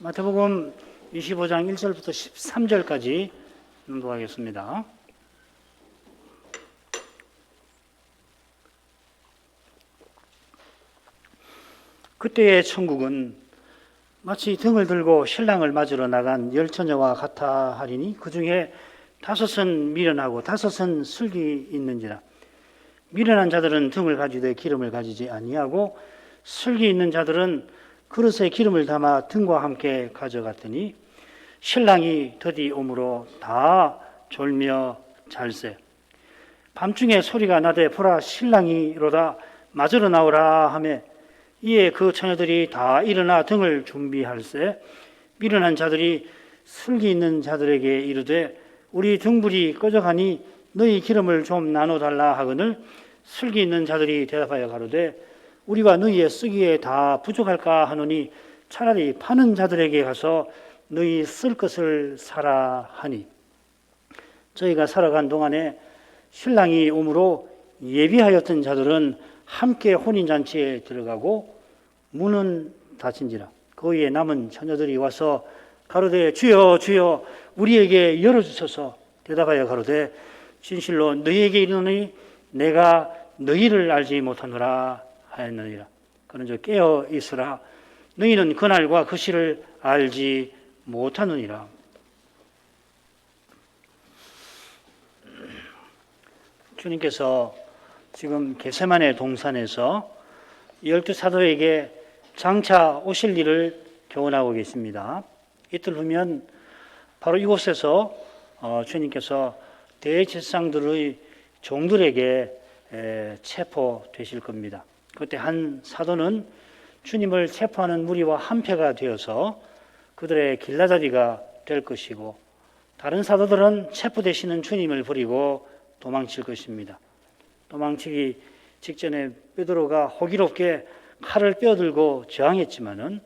마태복음 25장 1절부터 13절까지 낭독하겠습니다. 그때의 천국은 마치 등을 들고 신랑을 맞으러 나간 열 처녀와 같아 하리니 그 중에 5은 미련하고 5은 슬기 있는지라. 미련한 자들은 등을 가지되 기름을 가지지 아니하고 슬기 있는 자들은 그릇에 기름을 담아 등과 함께 가져갔더니 신랑이 드디 오므로 다 졸며 잘세. 밤중에 소리가 나되 보라 신랑이로다 맞으러 나오라 하매 이에 그 처녀들이 다 일어나 등을 준비할세. 미련한 자들이 슬기 있는 자들에게 이르되 우리 등불이 꺼져가니 너희 기름을 좀 나눠달라 하거늘 슬기 있는 자들이 대답하여 가로되 우리가 너희의 쓰기에 다 부족할까 하노니 차라리 파는 자들에게 가서 너희 쓸 것을 사라 하니 저희가 살아간 동안에 신랑이 오므로 예비하였던 자들은 함께 혼인잔치에 들어가고 문은 닫힌지라. 거기에 남은 처녀들이 와서 가로되 주여 주여 우리에게 열어주소서. 대답하여 가로되 진실로 너희에게 이르노니 내가 너희를 알지 못하노라 하였느니라. 그런즉 깨어 있으라. 너희는 그날과 그 시를 알지 못하느니라. 주님께서 지금 겟세마네 동산에서 12사도에게 장차 오실 일을 교훈하고 계십니다. 이틀 후면 바로 이곳에서 주님께서 대제사장들의 종들에게 체포되실 겁니다. 그때 한 사도는 주님을 체포하는 무리와 한패가 되어서 그들의 길라잡이가 될 것이고 다른 사도들은 체포되시는 주님을 버리고 도망칠 것입니다. 도망치기 직전에 베드로가 호기롭게 칼을 빼어들고 저항했지만은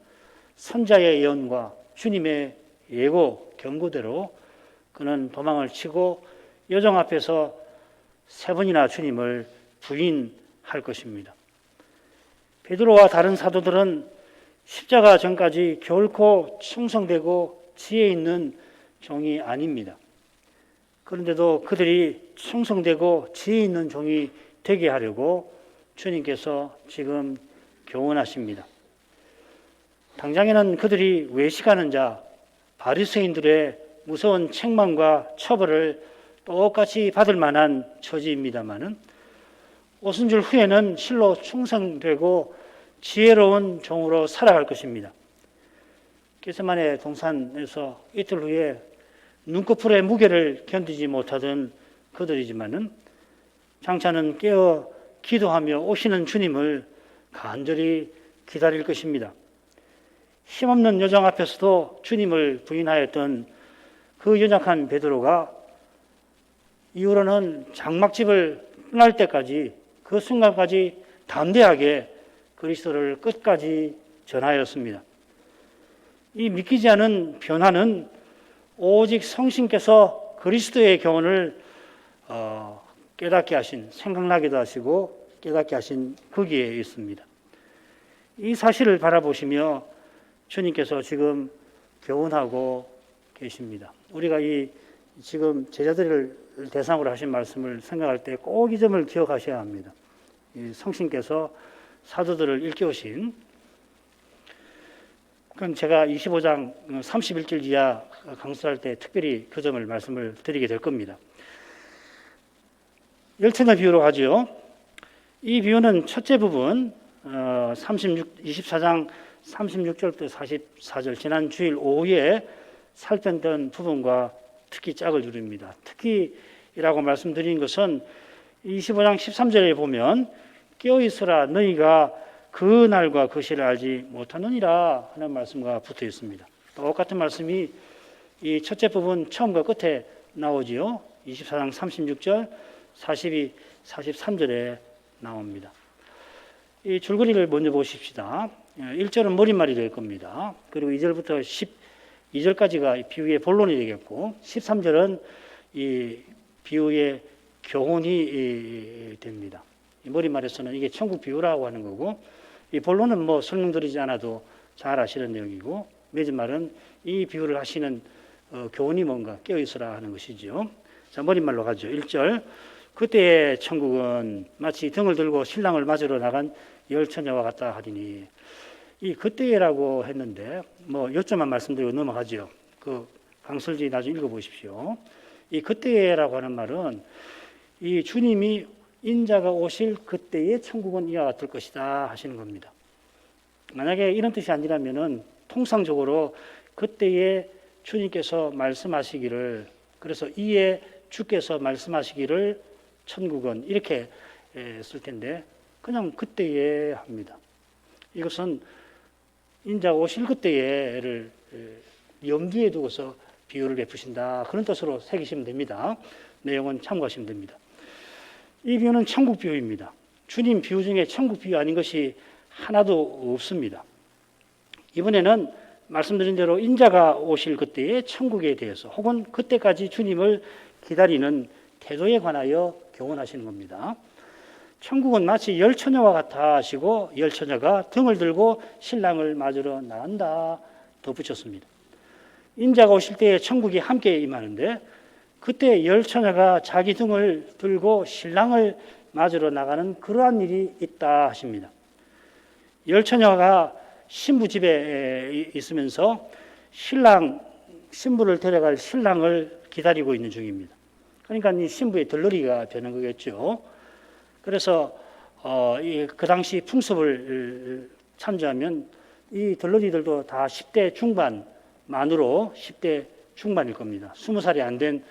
선자의 예언과 주님의 예고 경고대로 그는 도망을 치고 여정 앞에서 3번이나 주님을 부인할 것입니다. 베드로와 다른 사도들은 십자가 전까지 결코 충성되고 지혜 있는 종이 아닙니다. 그런데도 그들이 충성되고 지혜 있는 종이 되게 하려고 주님께서 지금 교훈하십니다. 당장에는 그들이 외식하는 자, 바리새인들의 무서운 책망과 처벌을 똑같이 받을 만한 처지입니다마는 오순절 후에는 실로 충성되고 지혜로운 종으로 살아갈 것입니다. 겟세마네 동산에서 이틀 후에 눈꺼풀의 무게를 견디지 못하던 그들이지만은 장차는 깨어 기도하며 오시는 주님을 간절히 기다릴 것입니다. 힘없는 여정 앞에서도 주님을 부인하였던 그 연약한 베드로가 이후로는 장막집을 떠날 때까지 그 순간까지 담대하게 그리스도를 끝까지 전하였습니다. 이 믿기지 않은 변화는 오직 성신께서 그리스도의 교훈을 깨닫게 하신, 생각나기도 하시고 깨닫게 하신 거기에 있습니다. 이 사실을 바라보시며 주님께서 지금 교훈하고 계십니다. 우리가 이 지금 제자들을 대상으로 하신 말씀을 생각할 때 꼭 이 점을 기억하셔야 합니다. 이 성신께서 사도들을 일깨우신, 그건 제가 25장 31절 이하 강수할 때 특별히 그 점을 말씀을 드리게 될 겁니다. 열처녀 비유로 하죠. 이 비유는 첫째 부분 24장 36절부터 44절 지난 주일 오후에 살폈던 부분과 특히 짝을 이룹니다. 특히라고 말씀드린 것은 25장 13절에 보면 깨어있으라 너희가 그 날과 그 시를 알지 못하느니라 하는 말씀과 붙어 있습니다. 똑같은 말씀이 이 첫째 부분 처음과 끝에 나오지요. 24장 36절, 42, 43절에 나옵니다. 이 줄거리를 먼저 보십시다. 1절은 머릿말이 될 겁니다. 그리고 2절부터 12절까지가 비유의 본론이 되겠고 13절은 이 비유의 교훈이 됩니다. 이 머릿말에서는 이게 천국 비유라고 하는 거고 이 본론은 설명드리지 않아도 잘 아시는 내용이고 맺은 말은 이 비유를 하시는 교훈이 뭔가 깨어있으라 하는 것이죠. 자, 머릿말로 가죠. 1절. 그때의 천국은 마치 등을 들고 신랑을 맞으러 나간 열 처녀와 같다 하리니. 이 그때라고 했는데 요점만 말씀드리고 넘어가죠. 그 강설지 나중에 읽어보십시오. 이 그때라고 하는 말은 이 주님이 인자가 오실 그때의 천국은 이와 같을 것이다 하시는 겁니다. 만약에 이런 뜻이 아니라면은 통상적으로 그때에 주님께서 말씀하시기를, 그래서 이에 주께서 말씀하시기를 천국은 이렇게 쓸 텐데 그냥 그때에 합니다. 이것은 인자 오실 그때에를 염두에 두고서 비유를 베푸신다, 그런 뜻으로 새기시면 됩니다. 내용은 참고하시면 됩니다. 이 비유는 천국 비유입니다. 주님 비유 중에 천국 비유 아닌 것이 하나도 없습니다. 이번에는 말씀드린 대로 인자가 오실 그때의 천국에 대해서 혹은 그때까지 주님을 기다리는 태도에 관하여 교훈하시는 겁니다. 천국은 마치 열 처녀와 같아 하시고 열 처녀가 등을 들고 신랑을 맞으러 나간다 덧붙였습니다. 인자가 오실 때에 천국이 함께 임하는데 그때 열 처녀가 자기 등을 들고 신랑을 맞으러 나가는 그러한 일이 있다 하십니다. 열 처녀가 신부 집에 있으면서 신부를 데려갈 신랑을 기다리고 있는 중입니다. 그러니까 이 신부의 들러리가 되는 거겠죠. 그래서 그 당시 풍습을 참조하면 이 들러리들도 다 10대 중반, 만으로 10대 중반일 겁니다. 20살이 안 된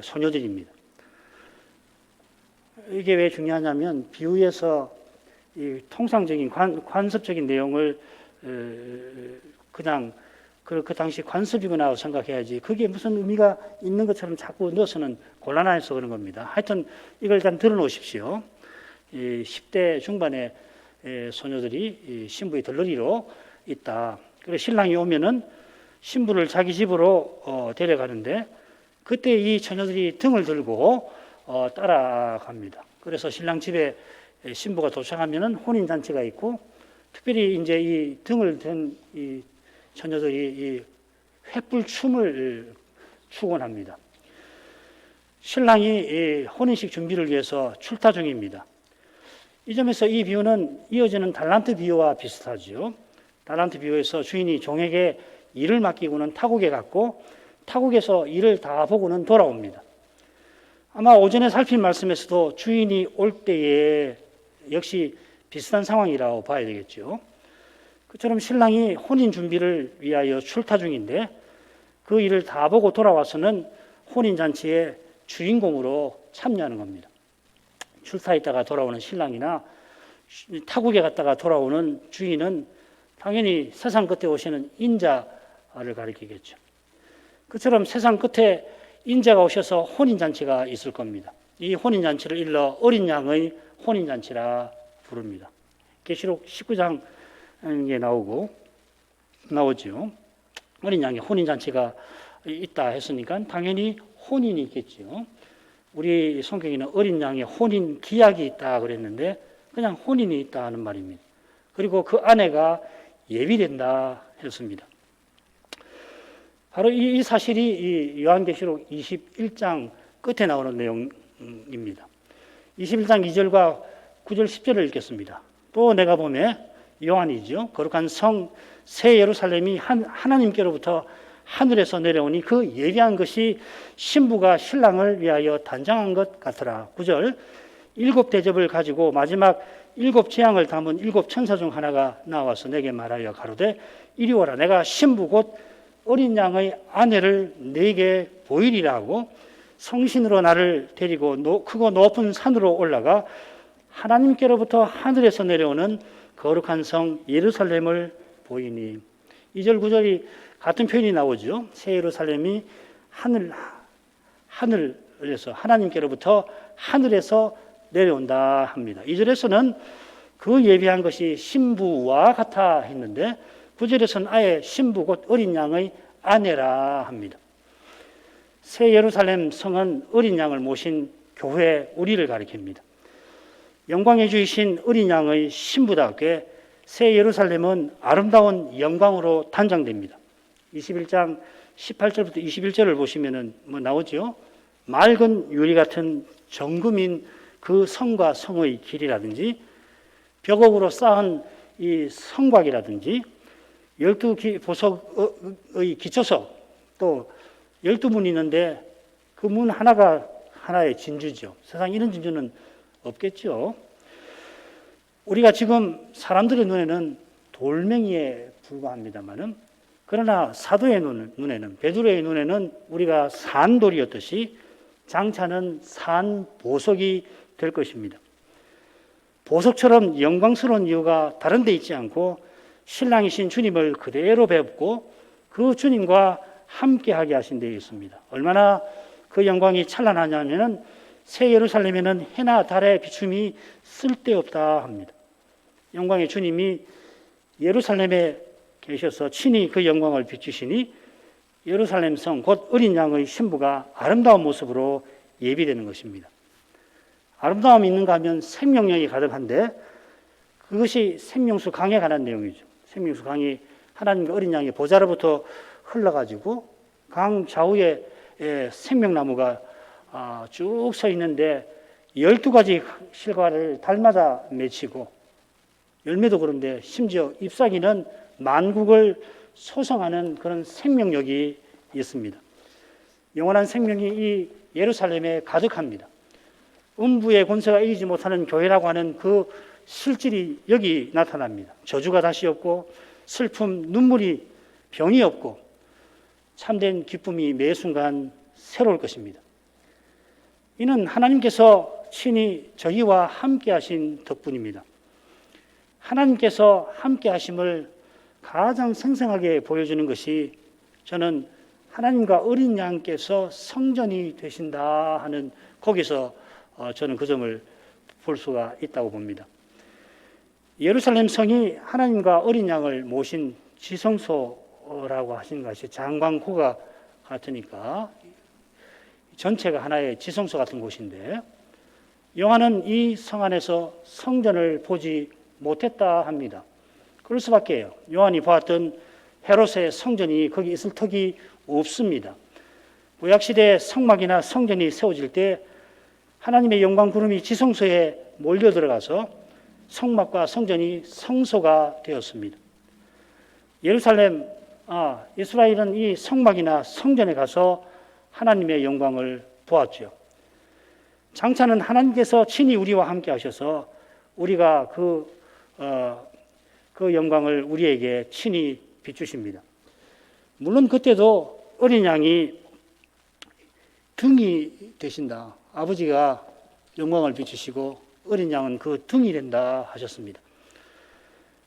소녀들입니다. 이게 왜 중요하냐면 비유에서 이 통상적인 관습적인 내용을 그냥 그 당시 관습이구나 생각해야지 그게 무슨 의미가 있는 것처럼 자꾸 넣어서는 곤란해서 그런 겁니다. 하여튼 이걸 일단 들어놓으십시오. 10대 중반의 소녀들이 신부의 들러리로 있다. 그래서 신랑이 오면은 신부를 자기 집으로 데려가는데 그때 이 처녀들이 등을 들고 따라갑니다. 그래서 신랑 집에 신부가 도착하면은 혼인 잔치가 있고, 특별히 이제 이 등을 든 이 처녀들이 이 횃불 춤을 추곤 합니다. 신랑이 혼인식 준비를 위해서 출타 중입니다. 이 점에서 이 비유는 이어지는 달란트 비유와 비슷하죠. 달란트 비유에서 주인이 종에게 일을 맡기고는 타국에 갔고 타국에서 일을 다 보고는 돌아옵니다. 아마 오전에 살핀 말씀에서도 주인이 올 때에 역시 비슷한 상황이라고 봐야 되겠죠. 그처럼 신랑이 혼인 준비를 위하여 출타 중인데 그 일을 다 보고 돌아와서는 혼인잔치의 주인공으로 참여하는 겁니다. 출타했다가 돌아오는 신랑이나 타국에 갔다가 돌아오는 주인은 당연히 세상 끝에 오시는 인자를 가리키겠죠. 그처럼 세상 끝에 인자가 오셔서 혼인잔치가 있을 겁니다. 이 혼인잔치를 일러 어린 양의 혼인잔치라 부릅니다. 계시록 19장에 나오죠. 어린 양의 혼인잔치가 있다 했으니까 당연히 혼인이 있겠죠. 우리 성경에는 어린 양의 혼인 기약이 있다 그랬는데 그냥 혼인이 있다 하는 말입니다. 그리고 그 아내가 예비된다 했습니다. 바로 이 사실이 이 요한계시록 21장 끝에 나오는 내용입니다. 21장 2절과 9절 10절을 읽겠습니다. 또 내가 보매 요한이죠. 거룩한 성 새 예루살렘이 하나님께로부터 하늘에서 내려오니 그 예비한 것이 신부가 신랑을 위하여 단장한 것 같더라. 9절 7 대접을 가지고 마지막 7 재앙을 담은 7 천사 중 하나가 나와서 내게 말하여 가로되 이리 오라. 내가 신부 곧 어린 양의 아내를 네게 보이리라고 성신으로 나를 데리고 크고 높은 산으로 올라가 하나님께로부터 하늘에서 내려오는 거룩한 성 예루살렘을 보이니. 2절 9절이 같은 표현이 나오죠. 새 예루살렘이 하늘에서 하나님께로부터 하늘에서 내려온다 합니다. 2절에서는 그 예비한 것이 신부와 같아 했는데 9절에서는 아예 신부 곧 어린 양의 아내라 합니다. 새 예루살렘 성은 어린 양을 모신 교회 우리를 가리킵니다. 영광의 주이신 어린 양의 신부답게 새 예루살렘은 아름다운 영광으로 단장됩니다. 21장 18절부터 21절을 보시면은 뭐 나오죠. 맑은 유리 같은 정금인 그 성과 성의 길이라든지 벽옥으로 쌓은 이 성곽이라든지 12보석의 기초석 또 12문이 있는데 그 문 하나가 하나의 진주죠. 세상에 이런 진주는 없겠죠. 우리가 지금 사람들의 눈에는 돌멩이에 불과합니다만은 그러나 사도의 눈에는 베드로의 눈에는 우리가 산돌이었듯이 장차는 산보석이 될 것입니다. 보석처럼 영광스러운 이유가 다른 데 있지 않고 신랑이신 주님을 그대로 뵙고 그 주님과 함께하게 하신 데 있습니다. 얼마나 그 영광이 찬란하냐면은 새 예루살렘에는 해나 달의 비춤이 쓸데없다 합니다. 영광의 주님이 예루살렘에 계셔서 친히 그 영광을 비추시니 예루살렘 성 곧 어린 양의 신부가 아름다운 모습으로 예비되는 것입니다. 아름다움이 있는가 하면 생명력이 가득한데 그것이 생명수 강에 관한 내용이죠. 생명수 강이 하나님과 어린 양의 보좌로부터 흘러가지고 강 좌우에 생명나무가 쭉 서 있는데 12가지 실과를 달마다 맺히고 열매도 그런데 심지어 잎사귀는 만국을 소성하는 그런 생명력이 있습니다. 영원한 생명이 이 예루살렘에 가득합니다. 음부의 권세가 이기지 못하는 교회라고 하는 그 실질이 여기 나타납니다. 저주가 다시 없고 슬픔, 눈물이 병이 없고 참된 기쁨이 매 순간 새로울 것입니다. 이는 하나님께서 친히 저희와 함께 하신 덕분입니다. 하나님께서 함께 하심을 가장 생생하게 보여주는 것이 저는 하나님과 어린 양께서 성전이 되신다 하는 거기서 저는 그 점을 볼 수가 있다고 봅니다. 예루살렘 성이 하나님과 어린 양을 모신 지성소라고 하신 것이 장광고가 같으니까 전체가 하나의 지성소 같은 곳인데 요한은 이 성 안에서 성전을 보지 못했다 합니다. 그럴 수밖에요. 요한이 보았던 헤롯의 성전이 거기 있을 턱이 없습니다. 구약시대에 성막이나 성전이 세워질 때 하나님의 영광 구름이 지성소에 몰려 들어가서 성막과 성전이 성소가 되었습니다. 이스라엘은 이 성막이나 성전에 가서 하나님의 영광을 보았죠. 장차는 하나님께서 친히 우리와 함께 하셔서 우리가 그 영광을 우리에게 친히 비추십니다. 물론 그때도 어린 양이 등이 되신다. 아버지가 영광을 비추시고 어린 양은 그 등이 된다 하셨습니다.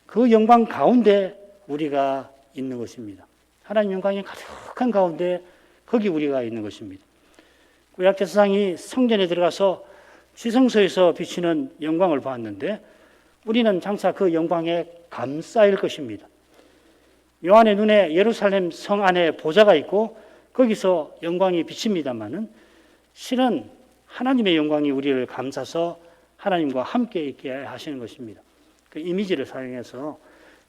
그 영광 가운데 우리가 있는 것입니다. 하나님 영광이 가득한 가운데 거기 우리가 있는 것입니다. 구약 제사장이 성전에 들어가서 지성소에서 비치는 영광을 보았는데 우리는 장차 그 영광에 감싸일 것입니다. 요한의 눈에 예루살렘 성 안에 보좌가 있고 거기서 영광이 비칩니다마는 실은 하나님의 영광이 우리를 감싸서 하나님과 함께 있게 하시는 것입니다. 그 이미지를 사용해서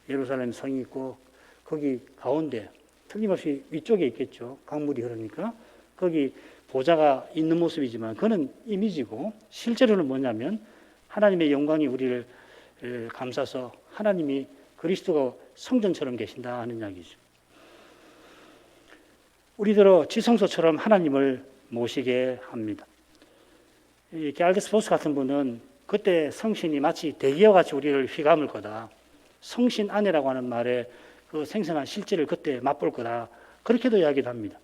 예루살렘 성이 있고 거기 가운데 틀림없이 위쪽에 있겠죠. 강물이 흐르니까 거기 보좌가 있는 모습이지만 그는 이미지고 실제로는 뭐냐면 하나님의 영광이 우리를 감싸서 하나님이 그리스도가 성전처럼 계신다 하는 이야기죠. 우리들은 지성소처럼 하나님을 모시게 합니다. 이 게알데스 보스 같은 분은 그때 성신이 마치 대기와 같이 우리를 휘감을 거다. 성신 안에라고 하는 말에 그 생생한 실제를 그때 맛볼 거다. 그렇게도 이야기를 합니다.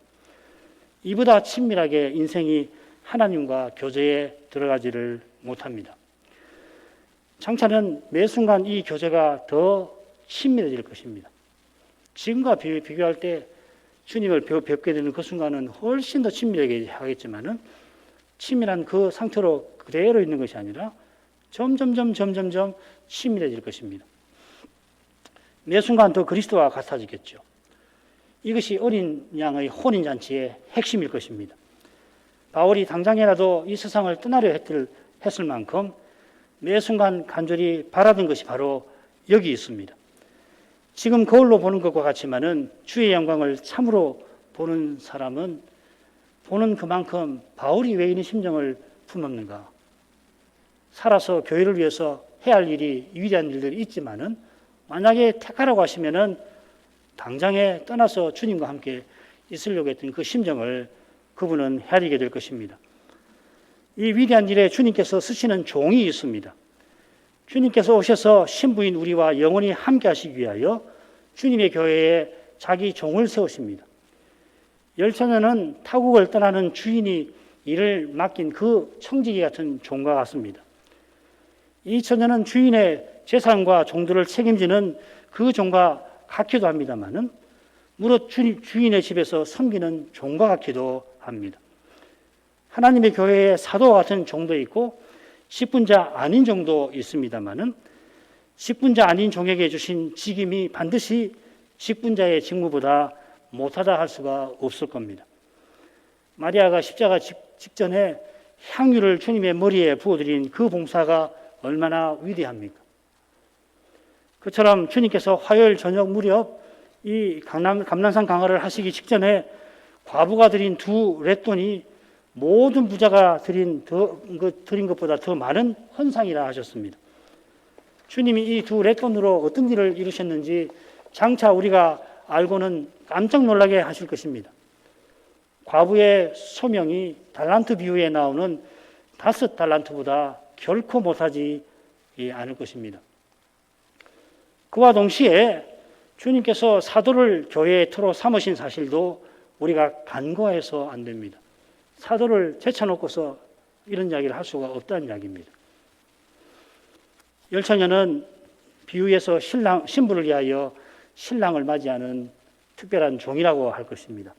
이보다 친밀하게 인생이 하나님과 교제에 들어가지를 못합니다. 장차는 매 순간 이 교제가 더 친밀해질 것입니다. 지금과 비교할 때 주님을 뵙게 되는 그 순간은 훨씬 더 친밀하게 하겠지만은 친밀한 그 상태로 그대로 있는 것이 아니라 점점 친밀해질 것입니다. 매 순간 더 그리스도와 같아지겠죠. 이것이 어린 양의 혼인잔치의 핵심일 것입니다. 바울이 당장이라도 이 세상을 떠나려 했을 만큼 매 순간 간절히 바라던 것이 바로 여기 있습니다. 지금 거울로 보는 것과 같지만은 주의 영광을 참으로 보는 사람은 보는 그만큼 바울이 왜 이런 심정을 품었는가? 살아서 교회를 위해서 해야 할 일이 위대한 일들이 있지만은 만약에 택하라고 하시면은 당장에 떠나서 주님과 함께 있으려고 했던 그 심정을 그분은 헤아리게 될 것입니다. 이 위대한 일에 주님께서 쓰시는 종이 있습니다. 주님께서 오셔서 신부인 우리와 영원히 함께 하시기 위하여 주님의 교회에 자기 종을 세우십니다. 열처녀는 타국을 떠나는 주인이 일을 맡긴 그 청지기 같은 종과 같습니다. 이 처녀는 주인의 재산과 종들을 책임지는 그 종과 같기도 합니다만은 무릇 주인의 집에서 섬기는 종과 같기도 합니다. 하나님의 교회에 사도와 같은 종도 있고 직분자 아닌 종도 있습니다만은 직분자 아닌 종에게 주신 직임이 반드시 직분자의 직무보다 못하다 할 수가 없을 겁니다. 마리아가 십자가 직전에 향유를 주님의 머리에 부어드린 그 봉사가 얼마나 위대합니까? 그처럼 주님께서 화요일 저녁 무렵 이 감람산 강화를 하시기 직전에 과부가 드린 두 렛돈이 모든 부자가 드린 것보다 더 많은 헌상이라 하셨습니다. 주님이 이 두 렛돈으로 어떤 일을 이루셨는지 장차 우리가 알고는 깜짝 놀라게 하실 것입니다. 과부의 소명이 달란트 비유에 나오는 5달란트보다 결코 못하지 않을 것입니다. 그와 동시에 주님께서 사도를 교회의 터로 삼으신 사실도 우리가 간과해서 안 됩니다. 사도를 제쳐놓고서 이런 이야기를 할 수가 없다는 이야기입니다. 열처녀는 비유에서 신부를 위하여 신랑을 맞이하는 특별한 종이라고 할 것입니다.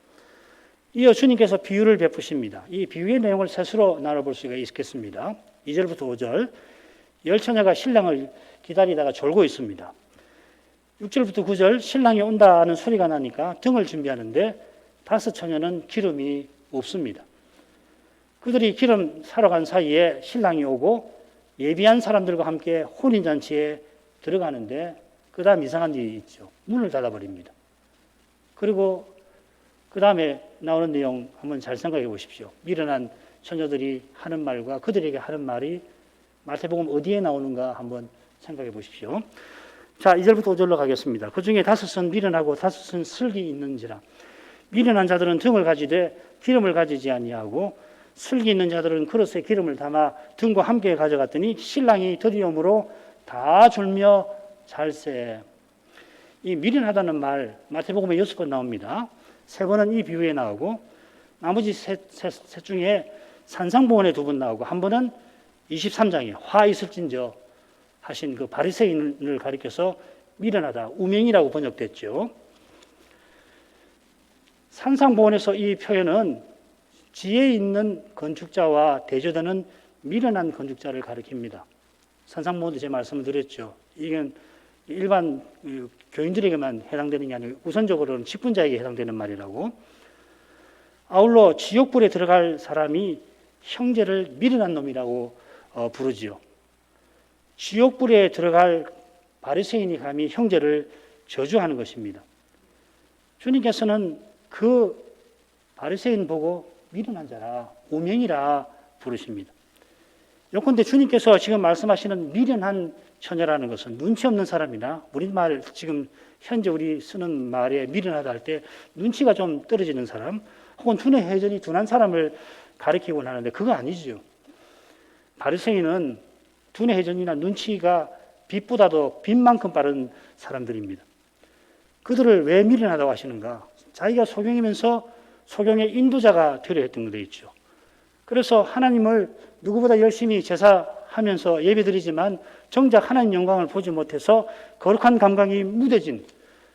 이어 주님께서 비유를 베푸십니다. 이 비유의 내용을 셋으로 나눠볼 수가 있겠습니다. 2절부터 5절. 열처녀가 신랑을 기다리다가 졸고 있습니다. 6절부터 9절. 신랑이 온다는 소리가 나니까 등을 준비하는데 5처녀는 기름이 없습니다. 그들이 기름 사러 간 사이에 신랑이 오고 예비한 사람들과 함께 혼인잔치에 들어가는데 그 다음 이상한 일이 있죠. 문을 닫아버립니다. 그리고 그 다음에 나오는 내용 한번 잘 생각해 보십시오. 미련한 처녀들이 하는 말과 그들에게 하는 말이 마태복음 어디에 나오는가 한번 생각해 보십시오. 자, 2절부터 5절로 가겠습니다. 그 중에 5은 미련하고 5은 슬기 있는지라. 미련한 자들은 등을 가지되 기름을 가지지 아니하고 슬기 있는 자들은 그릇에 기름을 담아 등과 함께 가져갔더니 신랑이 드디어므로 다 졸며 잘세. 이 미련하다는 말 마태복음에 6번 나옵니다. 3번은 이 비유에 나오고 나머지 셋 중에 산상보원에 2번 나오고 한 번은 23장에 화 있을진저 하신 그 바리새인을 가리켜서 미련하다, 우명이라고 번역됐죠. 산상보원에서 이 표현은 지혜 있는 건축자와 대조되는 미련한 건축자를 가리킵니다. 산상보원도 제 말씀을 드렸죠. 이건 일반 교인들에게만 해당되는 게 아니고 우선적으로는 직분자에게 해당되는 말이라고. 아울러 지옥불에 들어갈 사람이 형제를 미련한 놈이라고 부르지요. 지옥불에 들어갈 바리새인이 감히 형제를 저주하는 것입니다. 주님께서는 그 바리새인 보고 미련한 자라, 우명이라 부르십니다. 요컨대 주님께서 지금 말씀하시는 미련한 처녀라는 것은 눈치 없는 사람이나 우리말 지금 현재 우리 쓰는 말에 미련하다 할 때 눈치가 좀 떨어지는 사람 혹은 두뇌 회전이 둔한 사람을 가리키곤 하는데 그거 아니죠. 바리새인은 두뇌 회전이나 눈치가 빛보다도 빛만큼 빠른 사람들입니다. 그들을 왜 미련하다고 하시는가? 자기가 소경이면서 소경의 인도자가 되려 했던 데 있죠. 그래서 하나님을 누구보다 열심히 제사하면서 예배드리지만 정작 하나님 영광을 보지 못해서 거룩한 감각이 무뎌진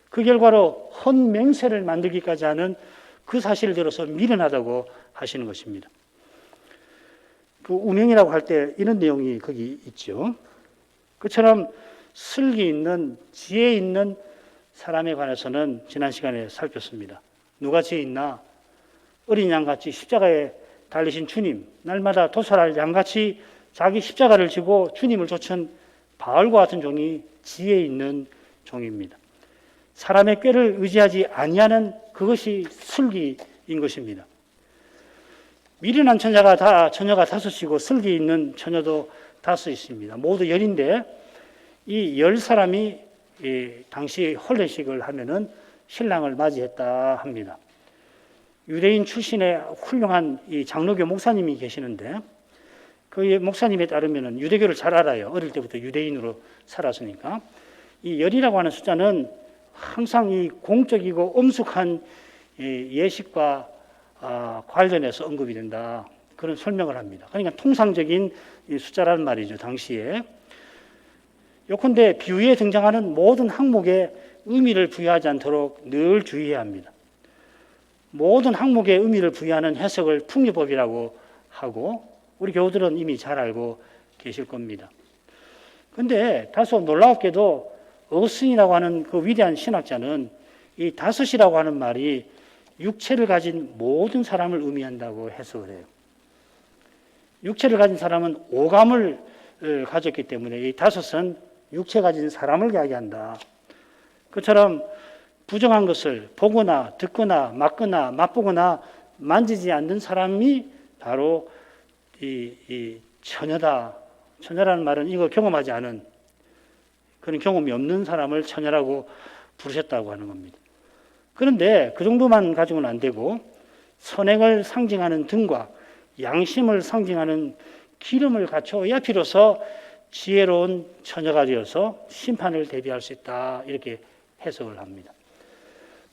그 결과로 헌맹세를 만들기까지 하는 그 사실을 들어서 미련하다고 하시는 것입니다. 그 우명이라고 할 때 이런 내용이 거기 있죠. 그처럼 슬기 있는 지혜 있는 사람에 관해서는 지난 시간에 살폈습니다. 누가 지혜 있나? 어린 양같이 십자가에 달리신 주님, 날마다 도살할 양같이 자기 십자가를 지고 주님을 좇은 바울과 같은 종이 지혜 있는 종입니다. 사람의 꾀를 의지하지 아니하는 그것이 슬기인 것입니다. 미련한 처녀가 다섯이고 슬기 있는 처녀도 다섯 있습니다. 모두 열인데 이 10사람이 당시 혼례식을 하면은 신랑을 맞이했다 합니다. 유대인 출신의 훌륭한 이 장로교 목사님이 계시는데 그 목사님에 따르면은 유대교를 잘 알아요. 어릴 때부터 유대인으로 살았으니까. 이 열이라고 하는 숫자는 항상 이 공적이고 엄숙한 예식과 관련해서 언급이 된다. 그런 설명을 합니다. 그러니까 통상적인 숫자라는 말이죠. 당시에. 요컨대 비유에 등장하는 모든 항목에 의미를 부여하지 않도록 늘 주의해야 합니다. 모든 항목에 의미를 부여하는 해석을 풍류법이라고 하고 우리 교우들은 이미 잘 알고 계실 겁니다. 그런데 다소 놀랍게도 어거스틴이라고 하는 그 위대한 신학자는 이 다섯이라고 하는 말이 육체를 가진 모든 사람을 의미한다고 해석을 해요. 육체를 가진 사람은 오감을 가졌기 때문에 이 다섯은 육체 가진 사람을 이야기한다. 그처럼 부정한 것을 보거나 듣거나 맡거나 맛보거나 만지지 않는 사람이 바로 이 처녀다. 처녀라는 말은 이거 경험하지 않은 그런 경험이 없는 사람을 처녀라고 부르셨다고 하는 겁니다. 그런데 그 정도만 가지고는 안 되고 선행을 상징하는 등과 양심을 상징하는 기름을 갖춰야 비로소 지혜로운 처녀가 되어서 심판을 대비할 수 있다. 이렇게 해석을 합니다.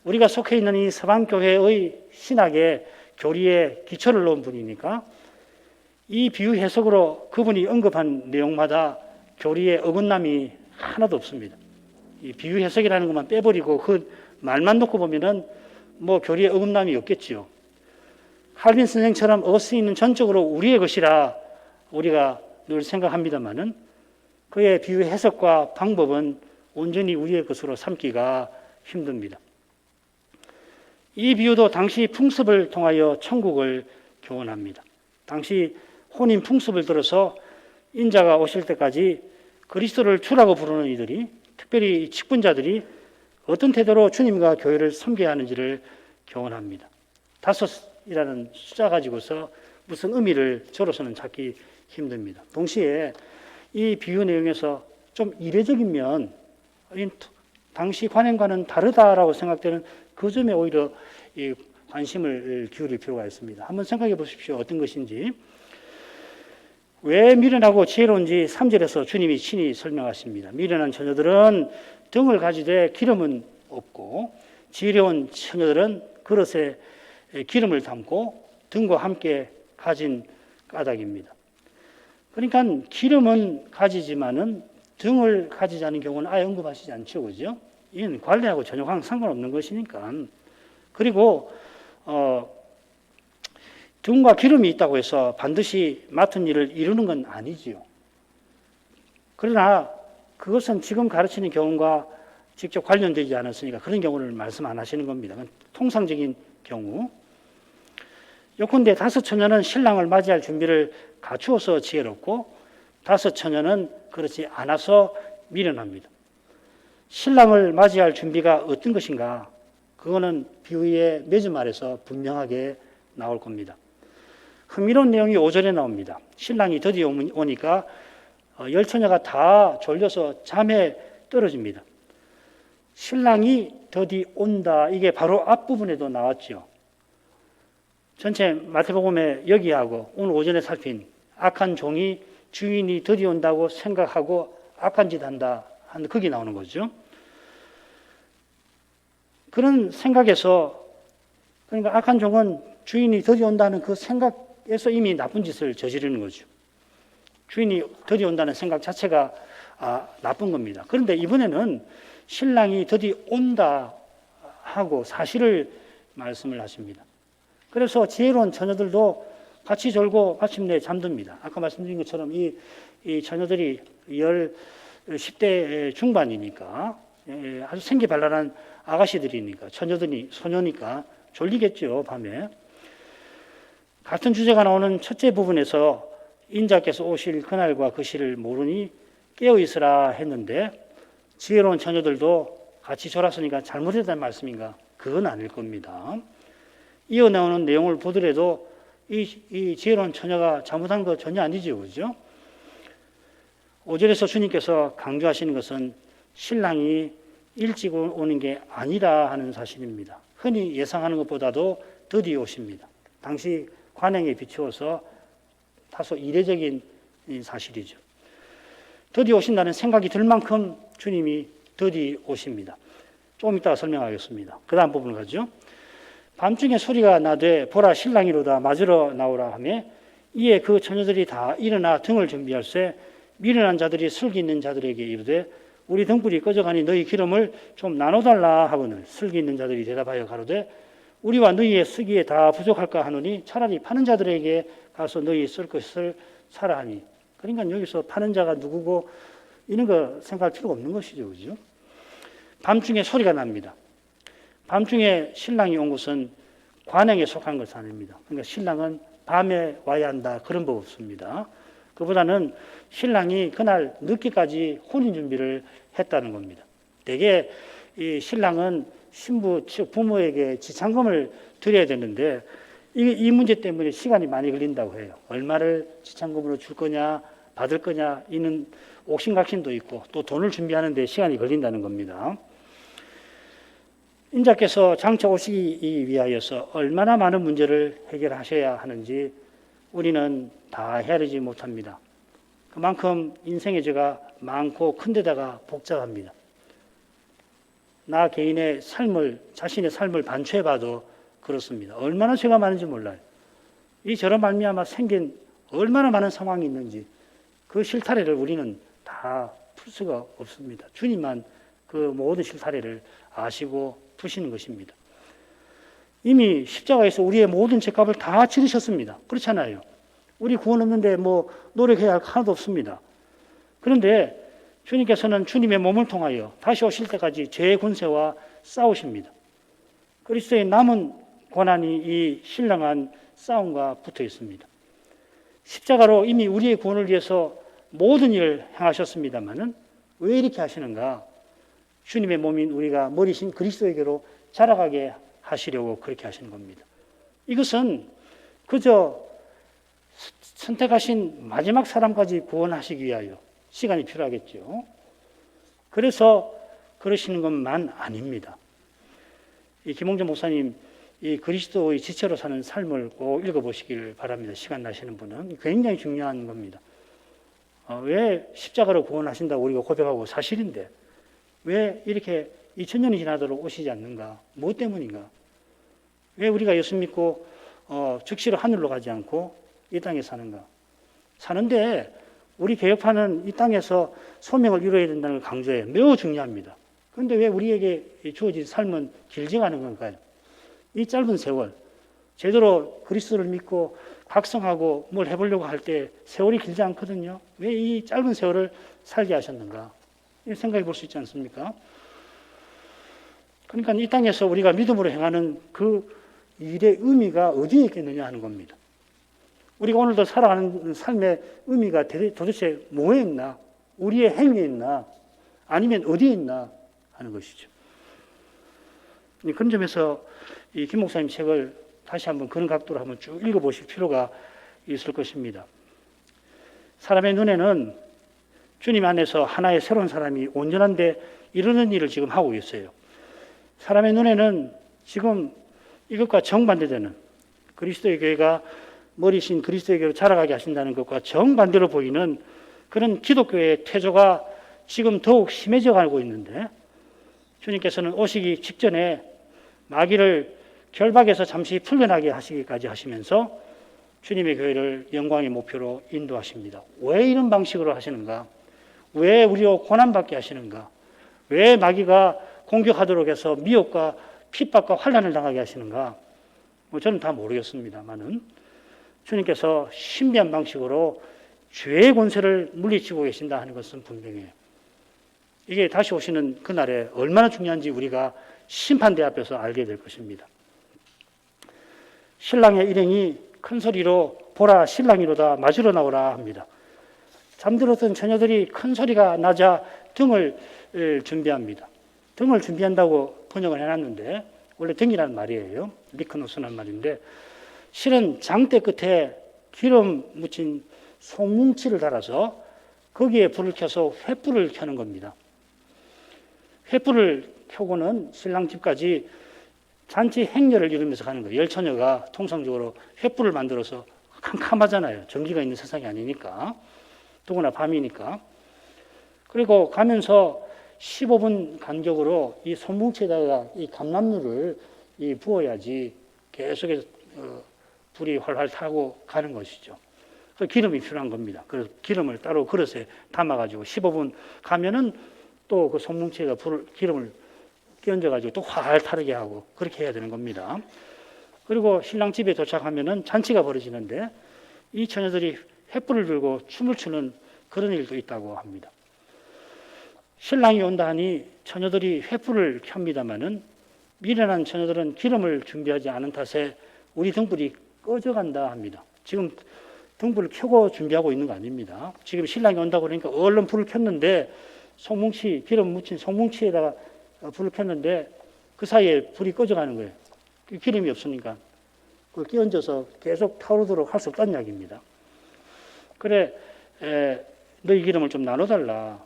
우리가 속해 있는 이 서방교회의 신학의 교리에 기초를 놓은 분이니까 이 비유 해석으로 그분이 언급한 내용마다 교리에 어긋남이 하나도 없습니다. 이 비유 해석이라는 것만 빼버리고 그 말만 놓고 보면은 뭐 교리에 어긋남이 없겠지요. 할빈 선생처럼 어거스틴은 전적으로 우리의 것이라 우리가 늘 생각합니다만은 그의 비유 해석과 방법은 온전히 우리의 것으로 삼기가 힘듭니다. 이 비유도 당시 풍습을 통하여 천국을 교훈합니다. 당시 혼인 풍습을 들어서 인자가 오실 때까지 그리스도를 주라고 부르는 이들이 특별히 직분자들이 어떤 태도로 주님과 교회를 섬겨야 하는지를 교훈합니다. 다섯이라는 숫자 가지고서 무슨 의미를 저로서는 찾기 힘듭니다. 동시에 이 비유 내용에서 좀 이례적인 면, 당시 관행과는 다르다라고 생각되는 그 점에 오히려 관심을 기울일 필요가 있습니다. 한번 생각해 보십시오. 어떤 것인지. 왜 미련하고 지혜로운지 3절에서 주님이 친히 설명하십니다. 미련한 처녀들은 등을 가지되 기름은 없고 지혜로운 처녀들은 그릇에 기름을 담고 등과 함께 가진 까닭입니다. 그러니까 기름은 가지지만은 등을 가지지 않은 경우는 아예 언급하시지 않죠. 그죠? 이건 관례하고 전혀 상관없는 것이니까. 그리고 등과 기름이 있다고 해서 반드시 맡은 일을 이루는 건 아니지요. 그러나 그것은 지금 가르치는 경우가 직접 관련되지 않았으니까 그런 경우를 말씀 안 하시는 겁니다. 통상적인 경우. 요컨대 다섯 처녀는 신랑을 맞이할 준비를 갖추어서 지혜롭고 다섯 처녀는 그렇지 않아서 미련합니다. 신랑을 맞이할 준비가 어떤 것인가? 그거는 비유의 맺음말에서 분명하게 나올 겁니다. 흥미로운 내용이 5절에 나옵니다. 신랑이 드디어 오니까 10처녀가 다 졸려서 잠에 떨어집니다. 신랑이 드디어 온다. 이게 바로 앞부분에도 나왔죠. 전체 마태복음에 여기하고 오늘 오전에 살핀 악한 종이 주인이 드디어 온다고 생각하고 악한 짓 한다 하는 거기 나오는 거죠. 그런 생각에서 그러니까 악한 종은 주인이 드디어 온다는 그 생각에서 이미 나쁜 짓을 저지르는 거죠. 주인이 드디어 온다는 생각 자체가 나쁜 겁니다. 그런데 이번에는 신랑이 드디어 온다 하고 사실을 말씀을 하십니다. 그래서 지혜로운 처녀들도 같이 졸고 마침내 잠듭니다. 아까 말씀드린 것처럼 이 처녀들이 10대 중반이니까 아주 생기발랄한 아가씨들이니까 소녀니까 졸리겠죠, 밤에. 같은 주제가 나오는 첫째 부분에서 인자께서 오실 그날과 그 시를 모르니 깨어있으라 했는데 지혜로운 처녀들도 같이 졸았으니까 잘못했다는 말씀인가? 그건 아닐 겁니다. 이어 나오는 내용을 보더라도 이 지혜로운 처녀가 잘못한 거 전혀 아니죠. 그죠? 5절에서 주님께서 강조하시는 것은 신랑이 일찍 오는 게 아니라 하는 사실입니다. 흔히 예상하는 것보다도 더디 오십니다. 당시 관행에 비추어서 다소 이례적인 사실이죠. 더디 오신다는 생각이 들 만큼 주님이 더디 오십니다. 조금 이따가 설명하겠습니다. 그 다음 부분을 가죠. 밤중에 소리가 나되 보라 신랑이로다 맞으러 나오라 하며 이에 그 처녀들이 다 일어나 등을 준비할세 미련한 자들이 슬기 있는 자들에게 이르되 우리 등불이 꺼져가니 너희 기름을 좀 나눠달라 하거늘 슬기 있는 자들이 대답하여 가로되 우리와 너희의 쓰기에 다 부족할까 하노니 차라리 파는 자들에게 가서 너희 쓸 것을 사라 하니. 그러니까 여기서 파는 자가 누구고 이런 거 생각할 필요가 없는 것이죠. 그죠? 밤중에 소리가 납니다. 밤중에 신랑이 온 것은 관행에 속한 것은 아닙니다. 그러니까 신랑은 밤에 와야 한다 그런 법 없습니다. 그보다는 신랑이 그날 늦게까지 혼인 준비를 했다는 겁니다. 대개 이 신랑은 신부 즉 부모에게 지참금을 드려야 되는데 이 문제 때문에 시간이 많이 걸린다고 해요. 얼마를 지참금으로 줄 거냐 받을 거냐 이는 옥신각신도 있고 또 돈을 준비하는 데 시간이 걸린다는 겁니다. 인자께서 장차 오시기 위하여서 얼마나 많은 문제를 해결하셔야 하는지 우리는 다 헤아리지 못합니다. 그만큼 인생의 죄가 많고 큰 데다가 복잡합니다. 나 개인의 삶을 자신의 삶을 반추해봐도 그렇습니다. 얼마나 죄가 많은지 몰라요. 이 죄로 말미암아 생긴 얼마나 많은 상황이 있는지 그 실타래를 우리는 다 풀 수가 없습니다. 주님만 그 모든 실타래를 아시고 푸시는 것입니다. 이미 십자가에서 우리의 모든 죄값을 다 치르셨습니다. 그렇잖아요. 우리 구원 없는데 뭐 노력해야 할 하나도 없습니다. 그런데 주님께서는 주님의 몸을 통하여 다시 오실 때까지 죄의 군세와 싸우십니다. 그리스도의 남은 고난이 이 신령한 싸움과 붙어 있습니다. 십자가로 이미 우리의 구원을 위해서 모든 일을 행하셨습니다마는 왜 이렇게 하시는가? 주님의 몸인 우리가 머리신 그리스도에게로 자라가게 하시려고 그렇게 하시는 겁니다. 이것은 그저 선택하신 마지막 사람까지 구원하시기 위하여 시간이 필요하겠죠. 그래서 그러시는 것만 아닙니다. 이 김홍전 목사님 이 그리스도의 지체로 사는 삶을 꼭 읽어보시길 바랍니다. 시간 나시는 분은 굉장히 중요한 겁니다. 왜 십자가로 구원하신다고 우리가 고백하고 사실인데 왜 이렇게 2000년이 지나도록 오시지 않는가? 무엇 때문인가? 왜 우리가 예수 믿고 즉시로 하늘로 가지 않고 이 땅에 사는가? 사는데 우리 개혁파는 이 땅에서 소명을 이루어야 된다는 걸 강조해요. 매우 중요합니다. 그런데 왜 우리에게 주어진 삶은 길지가 않은 건가요? 이 짧은 세월, 제대로 그리스도를 믿고 각성하고 뭘 해보려고 할 때 세월이 길지 않거든요. 왜 이 짧은 세월을 살게 하셨는가? 생각해 볼 수 있지 않습니까? 그러니까 이 땅에서 우리가 믿음으로 행하는 그 일의 의미가 어디에 있겠느냐 하는 겁니다. 우리가 오늘도 살아가는 삶의 의미가 도대체 뭐에 있나? 우리의 행위에 있나? 아니면 어디에 있나? 하는 것이죠. 그런 점에서 이 김 목사님 책을 다시 한번 그런 각도로 한번 쭉 읽어보실 필요가 있을 것입니다. 사람의 눈에는 주님 안에서 하나의 새로운 사람이 온전한데 이러는 일을 지금 하고 있어요. 사람의 눈에는 지금 이것과 정반대되는 그리스도의 교회가 머리신 그리스도의 교회로 자라가게 하신다는 것과 정반대로 보이는 그런 기독교의 태조가 지금 더욱 심해져 가고 있는데 주님께서는 오시기 직전에 마귀를 결박에서 잠시 풀려나게 하시기까지 하시면서 주님의 교회를 영광의 목표로 인도하십니다. 왜 이런 방식으로 하시는가? 왜 우리로 고난받게 하시는가? 왜 마귀가 공격하도록 해서 미혹과 핍박과 환난을 당하게 하시는가? 저는 다 모르겠습니다만은 주님께서 신비한 방식으로 죄의 권세를 물리치고 계신다 하는 것은 분명해요. 이게 다시 오시는 그날에 얼마나 중요한지 우리가 심판대 앞에서 알게 될 것입니다. 신랑의 일행이 큰 소리로 보라 신랑이로다 맞으러 나오라 합니다. 잠들었던 처녀들이 큰 소리가 나자 등을 준비합니다. 등을 준비한다고 번역을 해놨는데 원래 등이라는 말이에요. 미크노스라는 말인데 실은 장대 끝에 기름 묻힌 송뭉치를 달아서 거기에 불을 켜서 횃불을 켜는 겁니다. 횃불을 켜고는 신랑 집까지 잔치 행렬을 이루면서 가는 거예요. 열처녀가 통상적으로 횃불을 만들어서 캄캄하잖아요. 전기가 있는 세상이 아니니까. 더구나 밤이니까. 그리고 가면서 15분 간격으로 이 손뭉치에다가 이 감람류를 부어야지 계속해서 불이 활활 타고 가는 것이죠. 그래서 기름이 필요한 겁니다. 그래서 기름을 따로 그릇에 담아가지고 15분 가면은 또 그 손뭉치에다 기름을 끼얹어가지고 또 활활 타르게 하고 그렇게 해야 되는 겁니다. 그리고 신랑 집에 도착하면은 잔치가 벌어지는데 이 처녀들이 횃불을 들고 춤을 추는 그런 일도 있다고 합니다. 신랑이 온다 하니 처녀들이 횃불을 켭니다마는 미련한 처녀들은 기름을 준비하지 않은 탓에 우리 등불이 꺼져간다 합니다. 지금 등불을 켜고 준비하고 있는 거 아닙니다. 지금 신랑이 온다고 그러니까 얼른 불을 켰는데 기름 묻힌 송뭉치에다가 불을 켰는데 그 사이에 불이 꺼져가는 거예요. 기름이 없으니까 그걸 끼얹어서 계속 타오르도록 할 수 없다는 이야기입니다. 그래, 너희 기름을 좀 나눠달라.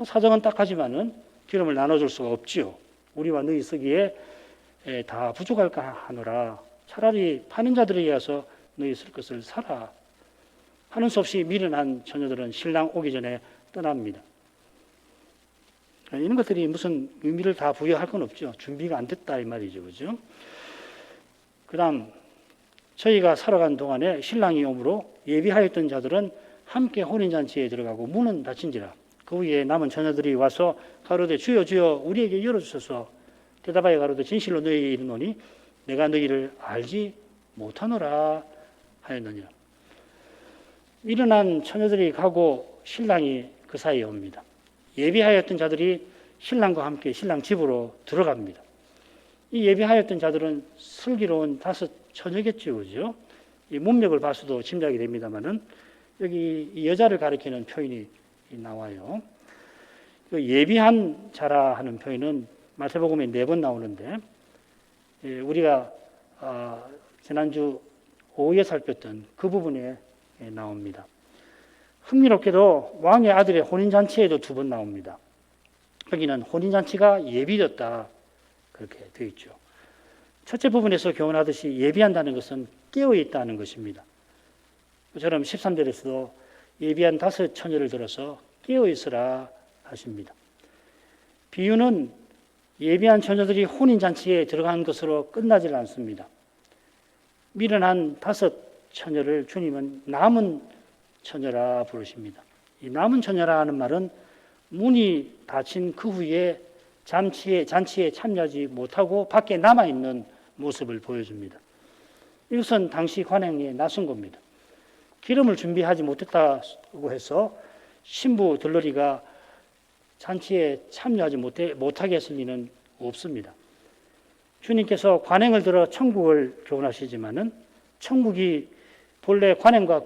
사정은 딱하지만은 기름을 나눠줄 수가 없지요. 우리와 너희 쓰기에 다 부족할까 하노라. 차라리 파는 자들에게 가서 너희 쓸 것을 사라. 하는 수 없이 미련한 처녀들은 신랑 오기 전에 떠납니다. 이런 것들이 무슨 의미를 다 부여할 건 없죠. 준비가 안 됐다 이 말이죠. 그죠? 그 다음 저희가 살아간 동안에 신랑이 오므로 예비하였던 자들은 함께 혼인잔치에 들어가고 문은 닫힌지라. 그 후에 남은 처녀들이 와서 가로되 주여 주여 우리에게 열어주소서. 대답하여 가로되 진실로 너희에게 이르노니 내가 너희를 알지 못하노라 하였느니라. 미련한 처녀들이 가고 신랑이 그 사이에 옵니다. 예비하였던 자들이 신랑과 함께 신랑 집으로 들어갑니다. 이 예비하였던 자들은 슬기로운 5 처녀겠죠, 그죠? 이 문맥을 봐서도 짐작이 됩니다만은 여기 이 여자를 가리키는 표현이 나와요. 그 예비한 자라 하는 표현은 마태복음에 4번 나오는데 우리가 지난주 오후에 살폈던 그 부분에 나옵니다. 흥미롭게도 왕의 아들의 혼인잔치에도 2번 나옵니다. 여기는 혼인잔치가 예비됐다 그렇게 되어 있죠. 첫째 부분에서 교훈하듯이 예비한다는 것은 깨어있다는 것입니다. 그처럼 13절에서도 예비한 5 처녀를 들어서 깨어있으라 하십니다. 비유는 예비한 처녀들이 혼인잔치에 들어간 것으로 끝나질 않습니다. 미련한 5 처녀를 주님은 남은 처녀라 부르십니다. 이 남은 처녀라 하는 말은 문이 닫힌 그 후에 잔치에 참여하지 못하고 밖에 남아있는 모습을 보여줍니다. 이것은 당시 관행에 나선 겁니다. 기름을 준비하지 못했다고 해서 신부 들러리가 잔치에 참여하지 못하게 했을 리는 없습니다. 주님께서 관행을 들어 천국을 교훈하시지만은 천국이 본래 관행과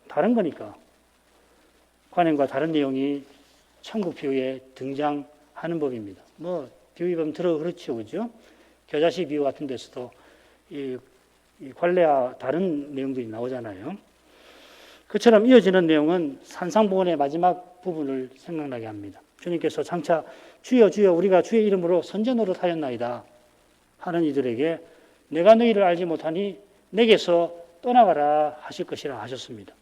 다른 거니까 관행과 다른 내용이 천국 비유에 등장하는 법입니다. 비유 보면 들어 그렇죠, 그죠? 겨자씨 비유 같은 데서도 이 관례와 다른 내용들이 나오잖아요. 그처럼 이어지는 내용은 산상보훈의 마지막 부분을 생각나게 합니다. 주님께서 장차 주여 주여 우리가 주의 이름으로 선제 노릇하였나이다 하는 이들에게 내가 너희를 알지 못하니 내게서 떠나가라 하실 것이라 하셨습니다.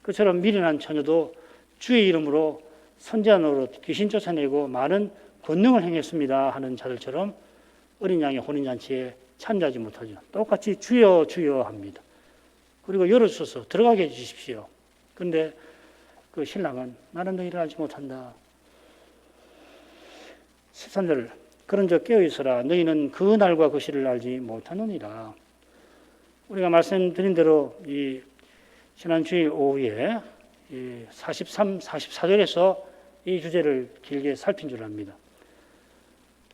그처럼 미련한 처녀도 주의 이름으로 선지자 노릇 귀신 쫓아내고 많은 권능을 행했습니다 하는 자들처럼 어린 양의 혼인잔치에 참여하지 못하죠. 똑같이 주여 주여 합니다. 그리고 열어주셔서 들어가게 해주십시오. 그런데 그 신랑은 나는 너희를 알지 못한다. 13절 그런즉 깨어있으라 너희는 그 날과 그 시를 알지 못하느니라. 우리가 말씀드린 대로 이 지난 주일 오후에 43, 44절에서 이 주제를 길게 살핀 줄 압니다.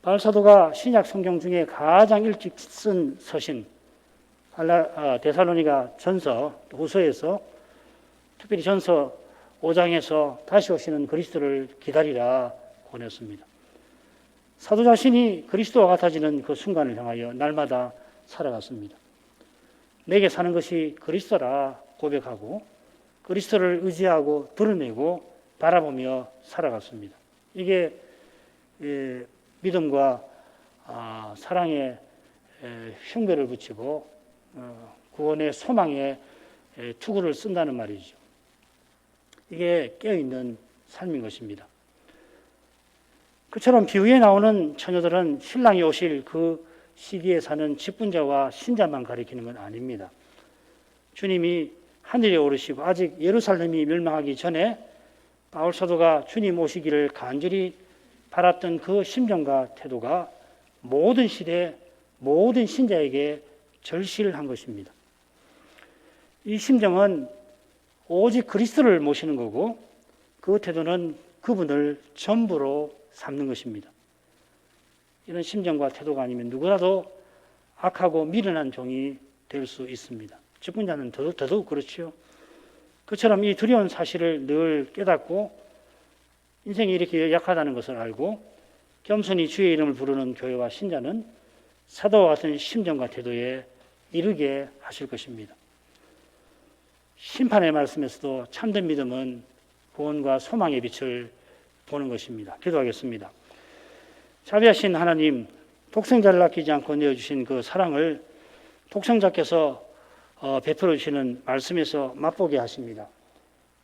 바울 사도가 신약 성경 중에 가장 일찍 쓴 서신 데살로니가 전서 후서에서 특별히 전서 5장에서 다시 오시는 그리스도를 기다리라 권했습니다. 사도 자신이 그리스도와 같아지는 그 순간을 향하여 날마다 살아갔습니다. 내게 사는 것이 그리스도라 고백하고 그리스도를 의지하고 드러내고 바라보며 살아갔습니다. 이게 믿음과 사랑의 흉배를 붙이고 구원의 소망의 투구를 쓴다는 말이죠. 이게 깨어있는 삶인 것입니다. 그처럼 비유에 나오는 처녀들은 신랑이 오실 그 시기에 사는 직분자와 신자만 가리키는 건 아닙니다. 주님이 하늘에 오르시고 아직 예루살렘이 멸망하기 전에 바울 사도가 주님 오시기를 간절히 바랐던 그 심정과 태도가 모든 시대, 모든 신자에게 절실한 것입니다. 이 심정은 오직 그리스도를 모시는 거고 그 태도는 그분을 전부로 삼는 것입니다. 이런 심정과 태도가 아니면 누구라도 악하고 미련한 종이 될 수 있습니다. 직분자는 더더욱 그렇죠. 그처럼 이 두려운 사실을 늘 깨닫고 인생이 이렇게 약하다는 것을 알고 겸손히 주의 이름을 부르는 교회와 신자는 사도와 같은 심정과 태도에 이르게 하실 것입니다. 심판의 말씀에서도 참된 믿음은 구원과 소망의 빛을 보는 것입니다. 기도하겠습니다. 자비하신 하나님, 독생자를 아끼지 않고 내어주신 그 사랑을 독생자께서 베풀어 주시는 말씀에서 맛보게 하십니다.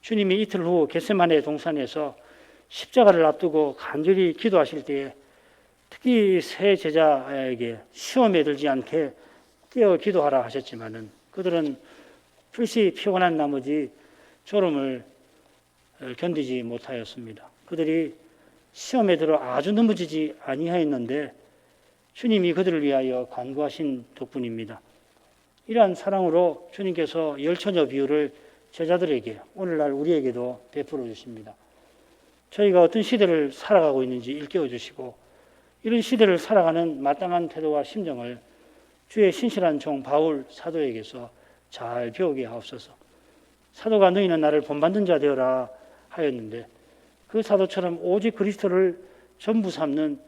주님이 이틀 후 겟세마네 동산에서 십자가를 앞두고 간절히 기도하실 때에 특히 세 제자에게 시험에 들지 않게 깨어 기도하라 하셨지만은 그들은 필시 피곤한 나머지 졸음을 견디지 못하였습니다. 그들이 시험에 들어 아주 넘어지지 아니하였는데 주님이 그들을 위하여 간구하신 덕분입니다. 이러한 사랑으로 주님께서 열처녀 비유를 제자들에게 오늘날 우리에게도 베풀어 주십니다. 저희가 어떤 시대를 살아가고 있는지 일깨워 주시고 이런 시대를 살아가는 마땅한 태도와 심정을 주의 신실한 종 바울 사도에게서 잘 배우게 하옵소서. 사도가 너희는 나를 본받는 자 되어라 하였는데 그 사도처럼 오직 그리스도를 전부 삼는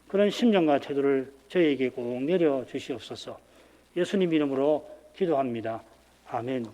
그런 심정과 태도를 저희에게 꼭 내려 주시옵소서. 예수님 이름으로 기도합니다. 아멘.